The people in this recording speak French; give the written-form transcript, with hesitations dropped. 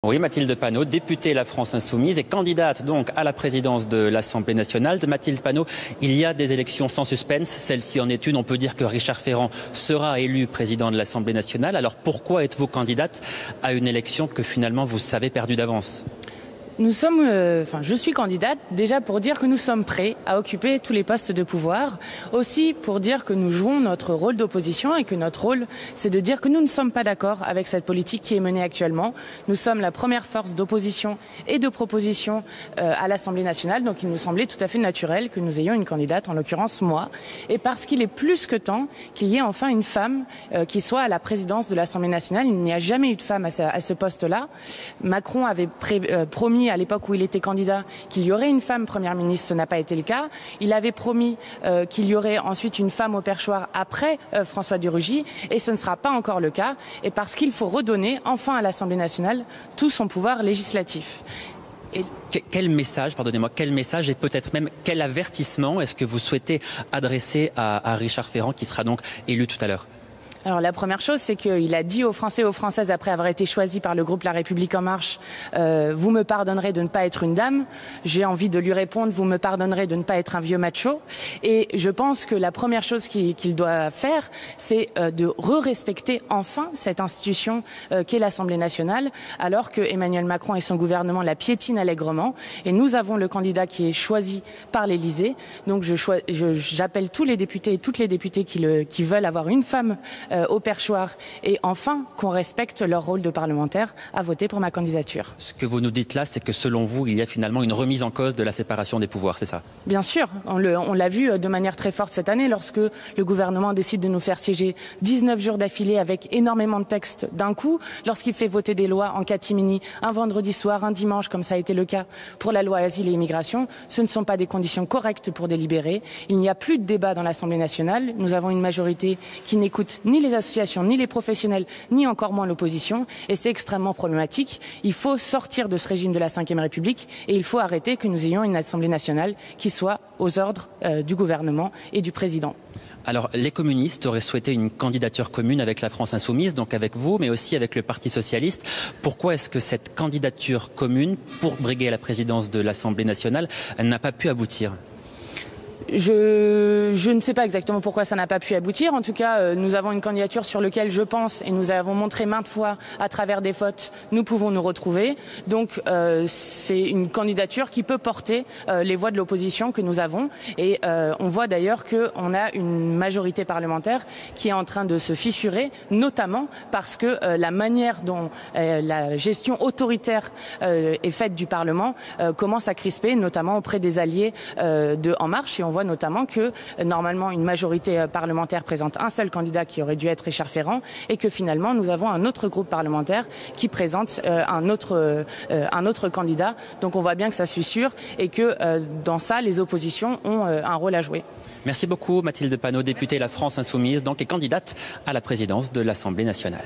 Oui, Mathilde Panot, députée La France Insoumise et candidate donc à la présidence de l'Assemblée nationale. Mathilde Panot, il y a des élections sans suspense. Celle-ci en est une. On peut dire que Richard Ferrand sera élu président de l'Assemblée nationale. Alors pourquoi êtes-vous candidate à une élection que finalement vous savez perdue d'avance ? Je suis candidate déjà pour dire que nous sommes prêts à occuper tous les postes de pouvoir, aussi pour dire que nous jouons notre rôle d'opposition et que notre rôle, c'est de dire que nous ne sommes pas d'accord avec cette politique qui est menée actuellement. Nous sommes la première force d'opposition et de proposition à l'Assemblée nationale, donc il nous semblait tout à fait naturel que nous ayons une candidate, en l'occurrence moi, et parce qu'il est plus que temps qu'il y ait enfin une femme qui soit à la présidence de l'Assemblée nationale. Il n'y a jamais eu de femme à ce poste-là. Macron avait promis à l'époque où il était candidat qu'il y aurait une femme première ministre, ce n'a pas été le cas. Il avait promis qu'il y aurait ensuite une femme au perchoir après François de Rugy, et ce ne sera pas encore le cas, et parce qu'il faut redonner enfin à l'Assemblée nationale tout son pouvoir législatif. Quel message, pardonnez-moi, quel message et peut-être même quel avertissement est-ce que vous souhaitez adresser à Richard Ferrand qui sera donc élu tout à l'heure ? Alors la première chose, c'est qu'il a dit aux Français et aux Françaises, après avoir été choisi par le groupe La République En Marche, vous me pardonnerez de ne pas être une dame. J'ai envie de lui répondre, vous me pardonnerez de ne pas être un vieux macho. Et je pense que la première chose qu'il doit faire, c'est de re-respecter enfin cette institution qu'est l'Assemblée nationale, alors que Emmanuel Macron et son gouvernement la piétinent allègrement. Et nous avons le candidat qui est choisi par l'Élysée. Donc j'appelle tous les députés et toutes les députées qui veulent avoir une femme au perchoir et enfin qu'on respecte leur rôle de parlementaire à voter pour ma candidature. Ce que vous nous dites là, c'est que selon vous, il y a finalement une remise en cause de la séparation des pouvoirs, c'est ça ? Bien sûr, on l'a vu de manière très forte cette année lorsque le gouvernement décide de nous faire siéger 19 jours d'affilée avec énormément de textes d'un coup, lorsqu'il fait voter des lois en catimini un vendredi soir, un dimanche, comme ça a été le cas pour la loi Asile et Immigration. Ce ne sont pas des conditions correctes pour délibérer. Il n'y a plus de débat dans l'Assemblée nationale. Nous avons une majorité qui n'écoute ni les associations, ni les professionnels, ni encore moins l'opposition. Et c'est extrêmement problématique. Il faut sortir de ce régime de la Ve République et il faut arrêter que nous ayons une Assemblée nationale qui soit aux ordres du gouvernement et du président. Alors, les communistes auraient souhaité une candidature commune avec la France Insoumise, donc avec vous, mais aussi avec le Parti Socialiste. Pourquoi est-ce que cette candidature commune pour briguer la présidence de l'Assemblée nationale n'a pas pu aboutir ? Je ne sais pas exactement pourquoi ça n'a pas pu aboutir. En tout cas, nous avons une candidature sur laquelle je pense, et nous avons montré maintes fois à travers des votes, nous pouvons nous retrouver. Donc c'est une candidature qui peut porter les voix de l'opposition que nous avons. Et on voit d'ailleurs qu'on a une majorité parlementaire qui est en train de se fissurer, notamment parce que la manière dont la gestion autoritaire est faite du Parlement commence à crisper, notamment auprès des alliés de En Marche. Et on voit notamment que normalement une majorité parlementaire présente un seul candidat qui aurait dû être Richard Ferrand et que finalement nous avons un autre groupe parlementaire qui présente un autre candidat. Donc on voit bien que ça se fissure et que dans ça les oppositions ont un rôle à jouer. Merci beaucoup Mathilde Panot, députée La France Insoumise, donc et candidate à la présidence de l'Assemblée nationale.